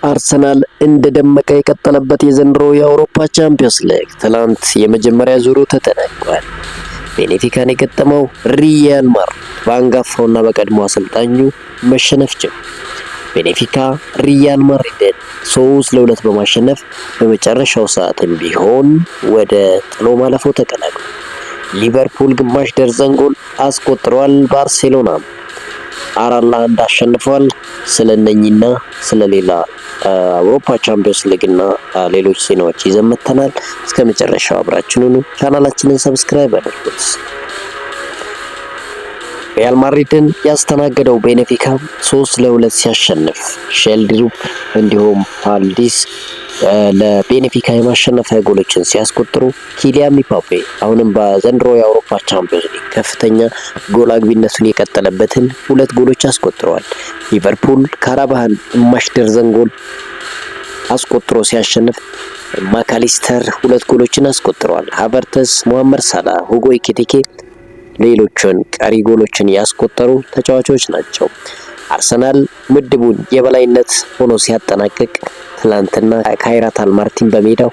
አርሰናል እንደደመቀ የቀጠለበት የዘንድሮ የአውሮፓ ቻምፒዮንስ ሊግ ትላንት የመጀመሪያ ዙሩ ተጠናቋል። ቤኔፊካን የገጠመው ሪያል ማድሪድ በአንጋፋውና በቀድሞ አሰልጣኙ መሸነፍ ችሏል። ቤኔፊካ ሪያል ማድሪድን 3-2 በማሸነፍ በመጨረሻው ሰዓትም ቢሆን ወደ ጥሎ ማለፉ ተቀላቅሏል። ሊቨርፑል ግማሽ ደርዘን ጎል አስቆጥሯል። ባርሴሎና 4-1 አሸንፏል። ስለነኚና ስለሌላ አውሮፓ ቻምፒዮንስ ሊግና ሌሎች ዜናዎች ይዘን መጥተናል። እስከ መጨረሻው አብራችሁን ሁኑ። ቻናላችንን ሰብስክራይብ አድርጉት። ሪያል ማድሪድን ያስተናገደው ቤኔፊካ 3-2 ሲያሸንፍ ሼልድሩፕ እንዲሁም ፓልዲስ ለቤኔፊካ የማሸነፊያ ጎሎችን ሲያስቆጥሩ ኪሊያን ምባፔ አሁንም በዘንድሮ የአውሮፓ ቻምፒዮንስ ሊግ ከፍተኛ ጎል አግቢነቱን የቀጠለበትን 2 ጎሎች አስቆጥረዋል። ሊቨርፑል ካራባህን ግማሽ ደርዘን ጎል አስቆጥሮ ሲያሸንፍ ማካሊስተር 2 ጎሎችን አስቆጥረዋል። ሃቨርተስ፣ ሙሐመድ ሳላ፣ ሁጎ ኤኪቲኬ ሌሎችን ቀሪ ጎሎችን ያስቆጠሩ ተጫዋቾች ናቸው። አርሰናል ምድቡን የበላይነት ሆኖ ሲያጠናቅቅ ትላንትና ካይራት አልማርቲን በሜዳው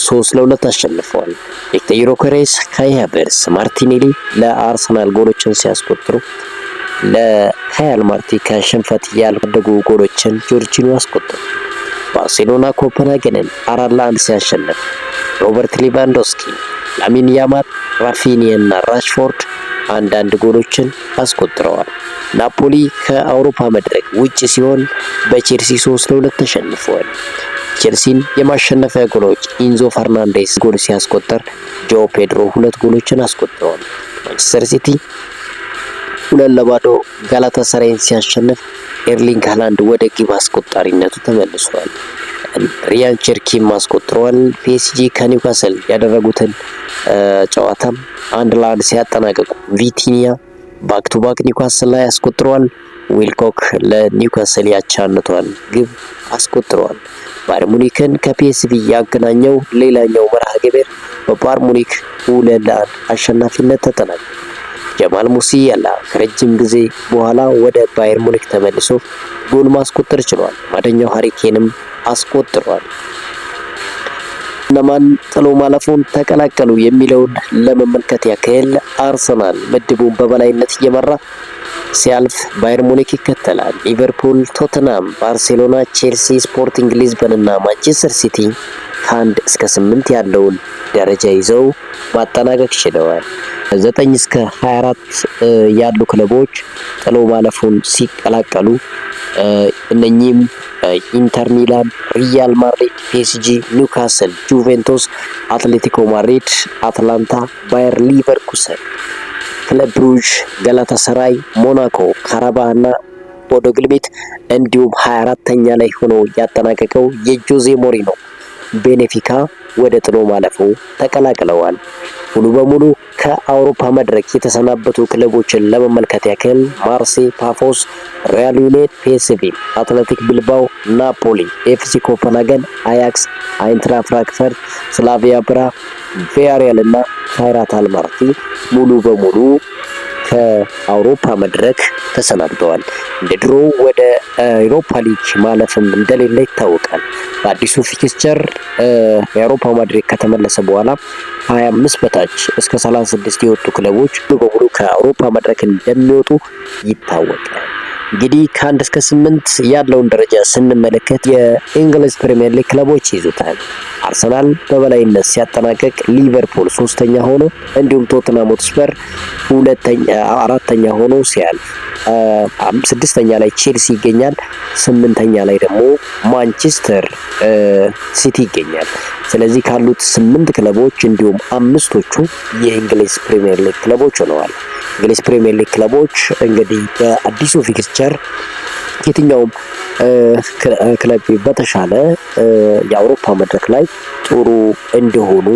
3-2 አሸንፈዋል። ቪክተር ዮኬሬስ፣ ካይ ሃቨርትዝ፣ ማርቲኔሊ ለአርሰናል ጎሎችን ሲያስቆጥሩ ለካይ አልማርቲ ከሽንፈት ያልታደጉ ጎሎችን ጆርጂኒዮ አስቆጠሩ። ባርሴሎና ኮፐንሃገንን 4-1 ሲያሸንፍ ሮበርት ሌቫንዶስኪ፣ ላሚን ያማል፣ ራፊኒያ እና ራሽፎርድ አንዳንድ ጎሎችን አስቆጥረዋል። ናፖሊ ከአውሮፓ መድረክ ውጪ ሲሆን በቼልሲ 3-2 ተሸንፈዋል። ቼልሲን የማሸነፊያ ጎሎች ኢንዞ ፈርናንዴስ ጎል ሲያስቆጥር ጆ ፔድሮ 2 ጎሎችን አስቆጥረዋል። ማንቸስተር ሲቲ 2-0 ጋላታሳራይን ሲያሸንፍ ኤርሊንግ ሃላንድ ወደ ግብ አስቆጣሪነቱ ተመልሷል። ሪያን ቸርኪም አስቆጥረዋል። ፒኤስጂ ከኒውካስል ያደረጉትን ጨዋታም 1-1 ሲያጠናቀቁ ቪቲኒያ ባክ ቱ ባክ ኒውካስል ላይ አስቆጥረዋል። ዊልኮክ ለኒውካስል ያቻነቷን ግብ አስቆጥረዋል። ባየር ሙኒክን ከፒኤስቪ ያገናኘው ሌላኛው መርሃ ግብር በባየር ሙኒክ 2-1 አሸናፊነት ተጠናቀቀ። ጀማል ሙሲያላ ከረጅም ጊዜ በኋላ ወደ ባየር ሙኒክ ተመልሶ ጎል ማስቆጠር ችሏል። ማደኛው ሃሪኬንም አስቆጥሯል። እነማን ጥሎ ማለፉን ተቀላቀሉ የሚለውን ለመመልከት ያክል አርሰናል ምድቡን በበላይነት እየመራ ሲያልፍ ባየር ሙኒክ ይከተላል። ሊቨርፑል፣ ቶተናም፣ ባርሴሎና፣ ቼልሲ፣ ስፖርቲንግ ሊዝበን እና ማንቸስተር ሲቲ ከ1 እስከ 8 ያለውን ደረጃ ይዘው ማጠናቀቅ ችለዋል። 9 እስከ 24 ያሉ ክለቦች ጥሎ ማለፉን ሲቀላቀሉ እነኚህም ኢንተር ሚላን፣ ሪያል ማድሪድ፣ ፒኤስጂ፣ ኒውካስል፣ ጁቬንቱስ፣ አትሌቲኮ ማድሪድ፣ አትላንታ፣ ባየር ሊቨርኩሰን፣ ክለብ ብሩዥ፣ ጋላታሳራይ፣ ሞናኮ፣ ካራባህ እና ቦዶ ግሊምት እንዲሁም 24ኛ ላይ ሆኖ ያጠናቀቀው የጆዜ ሞሪኖ ቤኔፊካ ወደ ጥሎ ማለፉ ተቀላቅለዋል። ሙሉ በሙሉ ከአውሮፓ መድረክ የተሰናበቱ ክለቦችን ለመመልከት ያክል ማርሴይ፣ ፓፎስ፣ ሪያል ዩናይትድ፣ ፒኤስቪ፣ አትሌቲክ ቢልባኦ፣ ናፖሊ፣ ኤፍሲ ኮፐንሃገን፣ አያክስ፣ አይንትራ ፍራንክፈርት፣ ስላቪያ ብራ፣ ቪያሪያል እና ካይራት አልማርቲ ሙሉ በሙሉ ከአውሮፓ መድረክ ተሰናብተዋል። እንደ ድሮ ወደ አውሮፓ ሊግ ማለፍም እንደሌለ ይታወቃል። በአዲሱ ፊክስቸር የአውሮፓ መድረክ ከተመለሰ በኋላ 25 በታች እስከ 36 የወጡ ክለቦች ሙሉ በሙሉ ከአውሮፓ መድረክ እንደሚወጡ ይታወቃል። እንግዲህ ከ1 እስከ 8 ያለውን ደረጃ ስንመለከት የእንግሊዝ ፕሪሚየር ሊግ ክለቦች ይዙታል። አርሰናል በበላይነት ሲያጠናቀቅ ሊቨርፑል 3ኛ ሆኖ እንዲሁም ቶተንሃም ሆትስፐር 4ኛ ሆኖ ሲያልፍ 6ኛ ላይ ቼልሲ ይገኛል። 8ኛ ላይ ደግሞ ማንቸስተር ሲቲ ይገኛል። ስለዚህ ካሉት 8 ክለቦች እንዲሁም 5ቶቹ የእንግሊዝ ፕሪሚየር ሊግ ክለቦች ሆነዋል። እንግሊዝ ፕሪሚየር ሊግ ክለቦች እንግዲህ በአዲሱ ፊክስቸር የትኛውም ክለብ በተሻለ የአውሮፓ መድረክ ላይ ጥሩ እንደሆኑ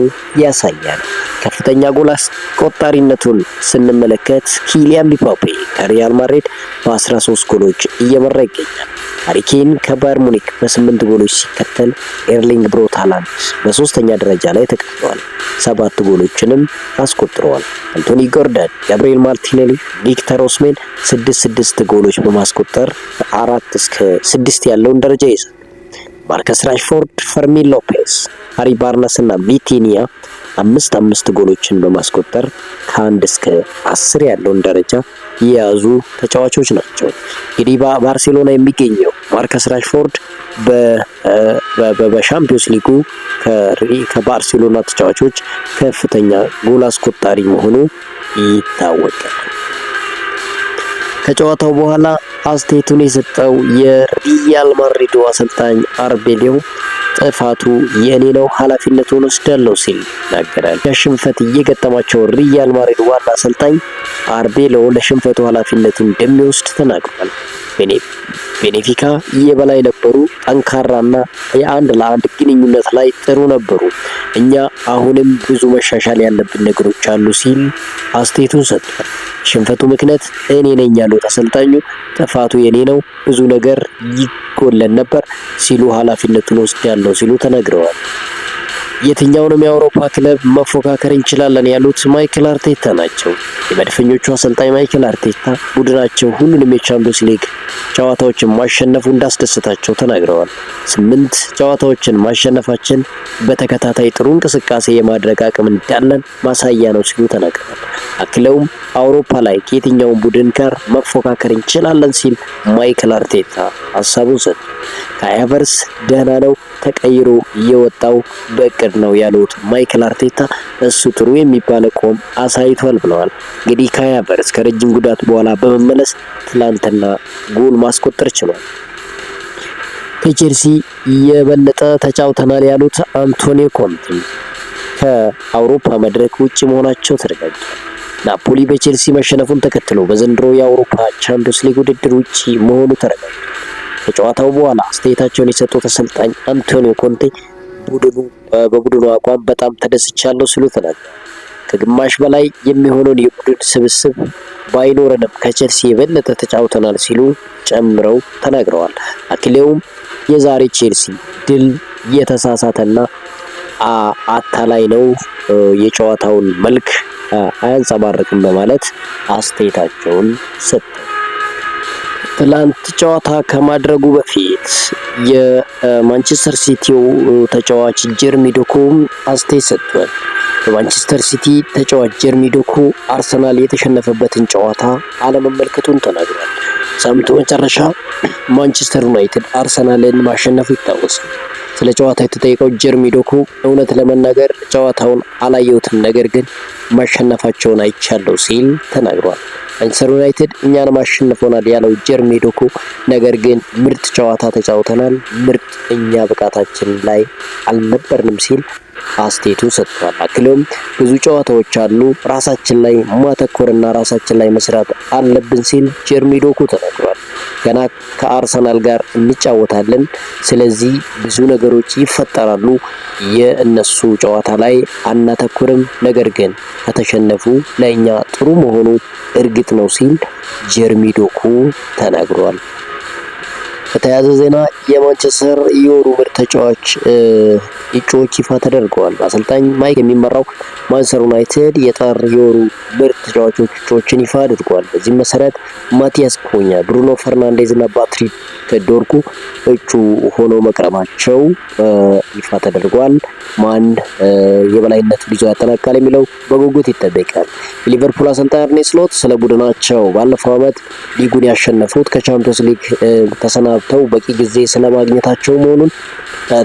ያሳያል። ከፍተኛ ጎል አስቆጣሪነቱን ስንመለከት ኪሊያን ምባፔ ከሪያል ማድሪድ በ13 ጎሎች እየመራ ይገኛል። ሃሪ ኬን ከባየር ሙኒክ በ8 ጎሎች ሲከተል ኤርሊንግ ብሮት ሃላንድ በ3ኛ ደረጃ ላይ ተቀምጠዋል። 7 ጎሎችንም አስቆጥረዋል። አንቶኒ ጎርደን፣ ጋብሪኤል ማርቲኔሊ፣ ቪክተር ኦስሜን 6 ጎሎች በማስቆጠር 4 እስከ 6 ያለውን ደረጃ ይዘዋል። ማርከስ ራሽፎርድ፣ ፈርሚን ሎፔስ፣ ሃሪ ባርነስ እና ቪቲኒያ 5 ጎሎችን በማስቆጠር ከ1 እስከ 10 ያለውን ደረጃ የያዙ ተጫዋቾች ናቸው። እንግዲህ በባርሴሎና የሚገኘው ማርከስ ራሽፎርድ በሻምፒዮንስ ሊጉ ከባርሴሎና ተጫዋቾች ከፍተኛ ጎል አስቆጣሪ መሆኑ ይታወቃል። ከጨዋታው በኋላ አስተያየቱን የሰጠው የሪያል ማድሪዱ አሰልጣኝ አርቤሎ ጥፋቱ የኔ ነው፣ ኃላፊነቱን ወስዳለሁ ሲል ይናገራል። ሽንፈት እየገጠማቸው ሪያል ማድሪድ ዋና አሰልጣኝ አርቤሎ ለሽንፈቱ ኃላፊነቱን እንደሚወስድ ተናግሯል። ቤኔፊካ የበላይ ነበሩ፣ ጠንካራና የ1-ለ1 ግንኙነት ላይ ጥሩ ነበሩ። እኛ አሁንም ብዙ መሻሻል ያለብን ነገሮች አሉ ሲል አስተያየቱን ሰጥቷል። ሽንፈቱ ምክንያት እኔ ነኝ ያሉት አሰልጣኙ ጥፋቱ የኔ ነው፣ ብዙ ነገር ይጎለን ነበር ሲሉ ኃላፊነቱን ወስዳለሁ ሲሉ ተናግረዋል። የትኛውንም የአውሮፓ ክለብ መፎካከር እንችላለን ያሉት ማይክል አርቴታ ናቸው። የመድፈኞቹ አሰልጣኝ ማይክል አርቴታ ቡድናቸው ሁሉንም የቻምፒዮንስ ሊግ ጨዋታዎችን ማሸነፉ እንዳስደሰታቸው ተናግረዋል። 8 ጨዋታዎችን ማሸነፋችን በተከታታይ ጥሩ እንቅስቃሴ የማድረግ አቅም እንዳለን ማሳያ ነው ሲሉ ተናግረዋል። አክለውም አውሮፓ ላይ ከየትኛውም ቡድን ጋር መፎካከር እንችላለን ሲል ማይክል አርቴታ ሀሳቡን ሰጡ። ካይ ሃቨርትዝ ደህና ነው፣ ተቀይሮ የወጣው በእቅድ ነው ያሉት ማይክል አርቴታ እሱ ጥሩ የሚባል አቋም አሳይቷል ብለዋል። እንግዲህ ካይ ሃቨርትዝ ከረጅም ጉዳት በኋላ በመመለስ ትላንትና ጎል ማስቆጠር ችሏል። ከቼልሲ የበለጠ ተጫውተናል ያሉት አንቶኒዮ ኮንቴ ከአውሮፓ መድረክ ውጭ መሆናቸው ተረጋግጧል። ናፖሊ በቼልሲ መሸነፉን ተከትሎ በዘንድሮ የአውሮፓ ቻምፒዮንስ ሊግ ውድድር ውጪ መሆኑ ተረጋግጧል። ከጨዋታው በኋላ አስተያየታቸውን የሰጡት አሰልጣኝ አንቶኒዮ ኮንቴ በቡድኑ አቋም በጣም ተደስቻለሁ ሲሉ ተናግረዋል። ከግማሽ በላይ የሚሆነውን የቡድን ስብስብ ባይኖረንም ከቼልሲ የበለጠ ተጫውተናል ሲሉ ጨምረው ተናግረዋል። አክለውም የዛሬ ቼልሲ ድል የተሳሳተና አታላይ ነው፣ የጨዋታውን መልክ አያንጸባርቅም በማለት አስተያየታቸውን ሰጡ። ትላንት ጨዋታ ከማድረጉ በፊት የማንቸስተር ሲቲው ተጫዋች ጀርሚ ዶኩ አስተያየት ሰጥቷል። የማንቸስተር ሲቲ ተጫዋች ጀርሚ ዶኩ አርሰናል የተሸነፈበትን ጨዋታ አለመመልከቱን ተናግሯል። ሳምንቱ መጨረሻ ማንቸስተር ዩናይትድ አርሰናልን ማሸነፉ ይታወሳል። ስለ ጨዋታው የተጠየቀው ጀርሚ ዶኩ እውነት ለመናገር ጨዋታውን አላየሁትም፣ ነገር ግን ማሸነፋቸውን አይቻለሁ ሲል ተናግሯል። ማንቸስተር ዩናይትድ እኛን ማሸነፈናል ያለው ጀርሚ ዶኩ ነገር ግን ምርጥ ጨዋታ ተጫውተናል፣ ምርጥ እኛ ብቃታችን ላይ አልነበርንም ሲል አስተያየቱን ሰጥቷል። አክሎም ብዙ ጨዋታዎች አሉ፣ ራሳችን ላይ ማተኮርና ራሳችን ላይ መስራት አለብን ሲል ጀርሚ ዶኩ ተናግሯል። ገና ከአርሰናል ጋር እንጫወታለን፣ ስለዚህ ብዙ ነገሮች ይፈጠራሉ፣ የእነሱ ጨዋታ ላይ አናተኩርም፣ ነገር ግን ከተሸነፉ ለእኛ ጥሩ መሆኑ እርግጥ ነው ሲል ጀርሚ ዶኩ ተናግሯል። በተያያዘ ዜና የማንቸስተር የወሩ ምርጥ ተጫዋች እጩዎች ይፋ ተደርገዋል። በአሰልጣኝ ማይክ የሚመራው ማንቸስተር ዩናይትድ የጥር የወሩ ምርጥ ተጫዋቾች እጩዎችን ይፋ አድርጓል። በዚህም መሰረት ማቲያስ ኩኛ፣ ብሩኖ ፈርናንዴዝ እና ፓትሪክ ዶርጉ እጩ ሆነው መቅረባቸው ይፋ ተደርጓል። ማን የበላይነቱን ይዞ ያጠናቅቃል የሚለው በጉጉት ይጠበቃል። የሊቨርፑል አሰልጣኝ አርኔ ስሎት ስለ ቡድናቸው ባለፈው ዓመት ሊጉን ያሸነፉት ከቻምፒዮንስ ሊግ ተሰናብተው በቂ ጊዜ ስለማግኘታቸው መሆኑን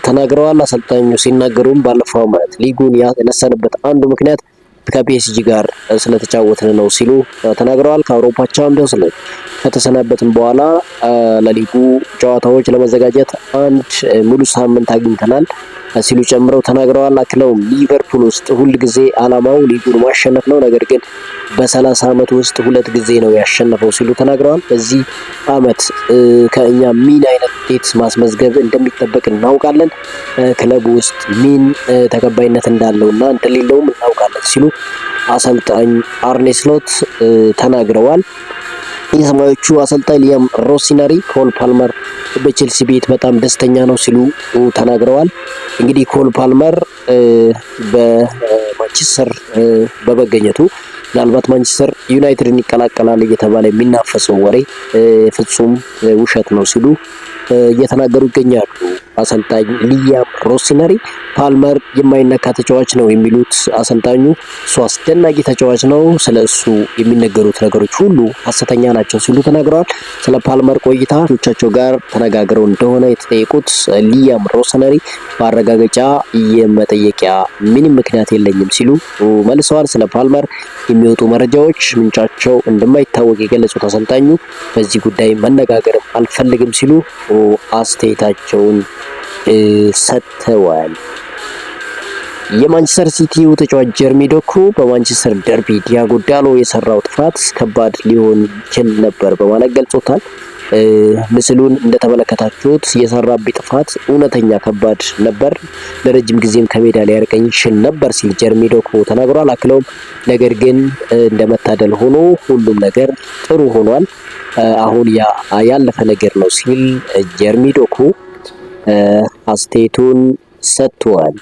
ተናግረዋል። አሰልጣኙ ሲናገሩም ባለፈው ዓመት ሊጉን ያነሳንበት አንዱ ምክንያት ከፒኤስጂ ጋር ስለተጫወትን ነው ሲሉ ተናግረዋል። ከአውሮፓ ቻምፒዮንስ ሊግ ከተሰናበትን በኋላ ለሊጉ ጨዋታዎች ለመዘጋጀት አንድ ሙሉ ሳምንት አግኝተናል ሲሉ ጨምረው ተናግረዋል። አክለውም ሊቨርፑል ውስጥ ሁል ጊዜ አላማው ሊጉን ማሸነፍ ነው፣ ነገር ግን በ30 ዓመት ውስጥ 2 ጊዜ ነው ያሸነፈው ሲሉ ተናግረዋል። በዚህ ዓመት ከእኛ ምን አይነት ውጤት ማስመዝገብ እንደሚጠበቅ እናውቃለን፣ ክለቡ ውስጥ ምን ተቀባይነት እንዳለውና እንደሌለውም እናውቃለን ሲሉ አሰልጣኝ አርኔ ስሎት ተናግረዋል። የሰማዮቹ አሰልጣኝ ሊያም ሮሲነሪ ኮል ፓልመር በቼልሲ ቤት በጣም ደስተኛ ነው ሲሉ ተናግረዋል። እንግዲህ ኮል ፓልመር በማንቸስተር በመገኘቱ ምናልባት ማንቸስተር ዩናይትድን ይቀላቀላል እየተባለ የሚናፈሰው ወሬ ፍጹም ውሸት ነው ሲሉ እየተናገሩ ይገኛሉ። አሰልጣኝ ሊያም ሮሲነሪ ፓልመር የማይነካ ተጫዋች ነው የሚሉት አሰልጣኙ እሱ አስደናቂ ተጫዋች ነው፣ ስለ እሱ የሚነገሩት ነገሮች ሁሉ ሐሰተኛ ናቸው ሲሉ ተናግረዋል። ስለ ፓልመር ቆይታ ቻቸው ጋር ተነጋግረው እንደሆነ የተጠየቁት ሊያም ሮሲነሪ ማረጋገጫ የመጠየቂያ ምንም ምክንያት የለኝም ሲሉ መልሰዋል። ስለ ፓልመር የሚወጡ መረጃዎች ምንጫቸው እንደማይታወቅ የገለጹት አሰልጣኙ በዚህ ጉዳይ መነጋገር አልፈልግም ሲሉ አስተያየታቸውን ሰጥተዋል። የማንቸስተር ሲቲው ተጫዋች ጀርሚ ዶኩ በማንቸስተር ደርቢ ዲያጎ ዳሎ የሰራው ጥፋት ከባድ ሊሆን ይችል ነበር በማለት ገልጾታል። ምስሉን እንደተመለከታችሁት የሰራብኝ ጥፋት እውነተኛ ከባድ ነበር፣ ለረጅም ጊዜም ከሜዳ ሊያርቀኝ ይችል ነበር ሲል ጀርሚ ዶኩ ተናግሯል። አክለውም ነገር ግን እንደመታደል ሆኖ ሁሉም ነገር ጥሩ ሆኗል፣ አሁን ያለፈ ነገር ነው ሲል ጀርሚ ዶኩ አስተያየቱን ሰጥቷል።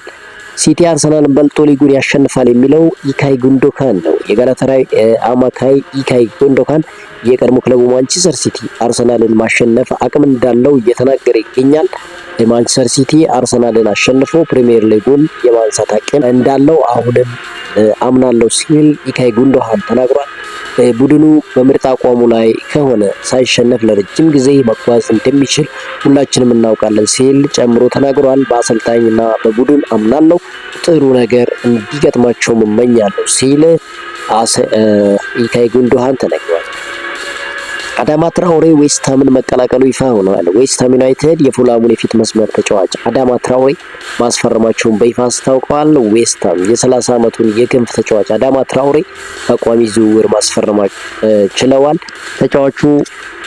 ሲቲ አርሰናልን በልጦ ሊጉን ያሸንፋል የሚለው ኢልካይ ጉንዶካን ነው። የጋላታሳራይ አማካይ ኢልካይ ጉንዶካን የቀድሞ ክለቡ ማንቸስተር ሲቲ አርሰናልን ማሸነፍ አቅም እንዳለው እየተናገረ ይገኛል። ማንቸስተር ሲቲ አርሰናልን አሸንፎ ፕሪሚየር ሊጉን የማንሳት አቅም እንዳለው አሁንም አምናለሁ ሲል ኢልካይ ጉንዶካን ተናግሯል። ቡድኑ በምርጥ አቋሙ ላይ ከሆነ ሳይሸነፍ ለረጅም ጊዜ መጓዝ እንደሚችል ሁላችንም እናውቃለን ሲል ጨምሮ ተናግሯል። በአሰልጣኝና በቡድን አምናለሁ፣ ጥሩ ነገር እንዲገጥማቸው እመኛለሁ ሲል ኢልካይ ጉንዶካን ተናግሯል። አዳማ ትራኦሬ ዌስትሃምን መቀላቀሉ ይፋ ሆኗል። ዌስትሃም ዩናይትድ የፉላሙን የፊት መስመር ተጫዋች አዳማ ትራኦሬ ማስፈረማቸውን በይፋ አስታውቀዋል። ዌስትሃም የ30 ዓመቱን የክንፍ ተጫዋች አዳማ ትራኦሬ በቋሚ ዝውውር ማስፈረም ችለዋል። ተጫዋቹ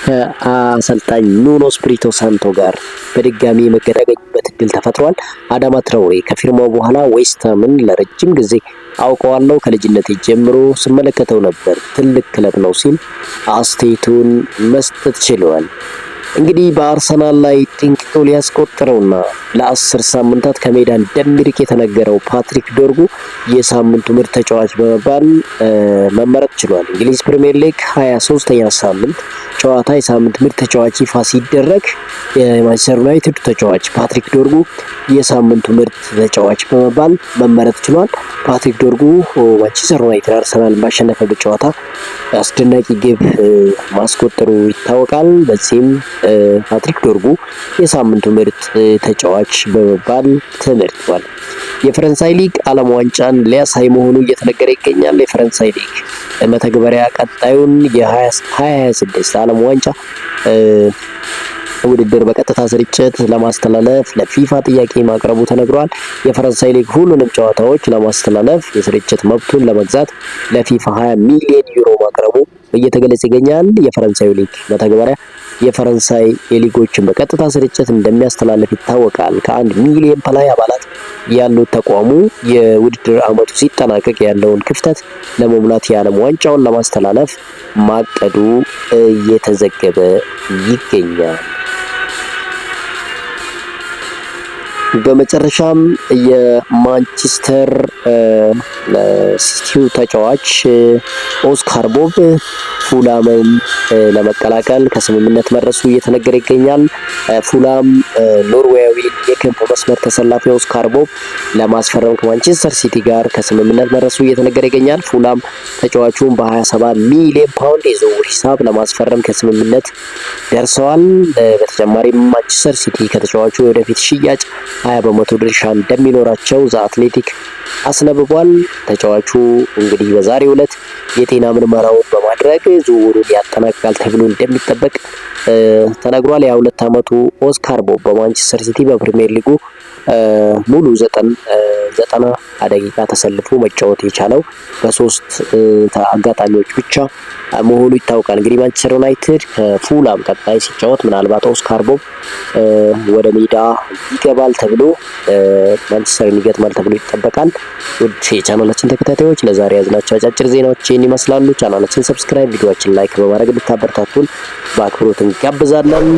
ከአሰልጣኝ ኑኖ ስፒሪቶ ሳንቶ ጋር በድጋሚ መገናኘት እድል ተፈጥሯል። አዳማ ትራኦሬ ከፊርማው በኋላ ዌስትሃምን ለረጅም ጊዜ አውቀዋለሁ፣ ከልጅነቴ ጀምሮ ስመለከተው ነበር፣ ትልቅ ክለብ ነው ሲል አስተያየቱን መስጠት ችሏል። እንግዲህ በአርሰናል ላይ ድንቅ ጎል ያስቆጠረውና ለ10 ሳምንታት ከሜዳ እንደሚርቅ የተነገረው ፓትሪክ ዶርጉ የሳምንቱ ምርጥ ተጫዋች በመባል መመረጥ ችሏል። እንግሊዝ ፕሪሚየር ሊግ 23ኛ ሳምንት ጨዋታ የሳምንት ምርጥ ተጫዋች ይፋ ሲደረግ የማንቸስተር ዩናይትድ ተጫዋች ፓትሪክ ዶርጉ የሳምንቱ ምርጥ ተጫዋች በመባል መመረጥ ችሏል። ፓትሪክ ዶርጉ ማንቸስተር ዩናይትድ አርሰናልን ባሸነፈበት ጨዋታ አስደናቂ ግብ ማስቆጠሩ ይታወቃል። በዚህም ፓትሪክ ዶርጉ የሳምንቱ ምርጥ ተጫዋች በመባል ተመርጧል። የፈረንሳይ ሊግ ዓለም ዋንጫን ሊያሳይ መሆኑ እየተነገረ ይገኛል። የፈረንሳይ ሊግ መተግበሪያ ቀጣዩን የ2026 ዓለም ዋንጫ ውድድር በቀጥታ ስርጭት ለማስተላለፍ ለፊፋ ጥያቄ ማቅረቡ ተነግሯል። የፈረንሳይ ሊግ ሁሉንም ጨዋታዎች ለማስተላለፍ የስርጭት መብቱን ለመግዛት ለፊፋ 20 ሚሊዮን ዩሮ ማቅረቡ እየተገለጸ ይገኛል። የፈረንሳይ ሊግ መተግበሪያ የፈረንሳይ የሊጎችን በቀጥታ ስርጭት እንደሚያስተላልፍ ይታወቃል። ከ1 ሚሊዮን በላይ አባላት ያሉት ተቋሙ የውድድር ዓመቱ ሲጠናቀቅ ያለውን ክፍተት ለመሙላት የዓለም ዋንጫውን ለማስተላለፍ ማቀዱ እየተዘገበ ይገኛል። በመጨረሻም የማንቸስተር ሲቲው ተጫዋች ኦስካር ቦብ ፉላምን ለመቀላቀል ከስምምነት መድረሱ እየተነገረ ይገኛል። ፉላም ኖርዌያዊ የክንፍ መስመር ተሰላፊ ኦስካር ቦብ ለማስፈረም ከማንቸስተር ሲቲ ጋር ከስምምነት መድረሱ እየተነገረ ይገኛል። ፉላም ተጫዋቹን በ27 ሚሊዮን ፓውንድ የዝውውር ሂሳብ ለማስፈረም ከስምምነት ደርሰዋል። በተጨማሪም ማንቸስተር ሲቲ ከተጫዋቹ ወደፊት ሽያጭ 20 በመቶ ድርሻ እንደሚኖራቸው ዘ አትሌቲክ አስነብቧል። ተጫዋቹ እንግዲህ በዛሬው ዕለት የጤና ምርመራውን በማድረግ ዝውውሩን ያጠናቅቃል ተብሎ እንደሚጠበቅ ተነግሯል። የ22 ዓመቱ ኦስካር ቦብ በማንቸስተር ሲቲ በፕሪሚየር ሊጉ ሙሉ 90 ደቂቃ ተሰልፎ መጫወት የቻለው በ3 አጋጣሚዎች ብቻ መሆኑ ይታወቃል። እንግዲህ ማንቸስተር ዩናይትድ ከፉላም ቀጣይ ሲጫወት ምናልባት ኦስካር ቦብ ወደ ሜዳ ይገባል ተብሎ ማንቸስተርን ይገጥማል ተብሎ ይጠበቃል። ውድ የቻናላችን ተከታታዮች ለዛሬ ያዝናቸው አጫጭር ዜናዎች ይህን ይመስላሉ። ቻናላችን ሰብስክራይብ፣ ቪዲዮአችን ላይክ በማድረግ ልታበረታቱን በአክብሮት እንጋብዛለን።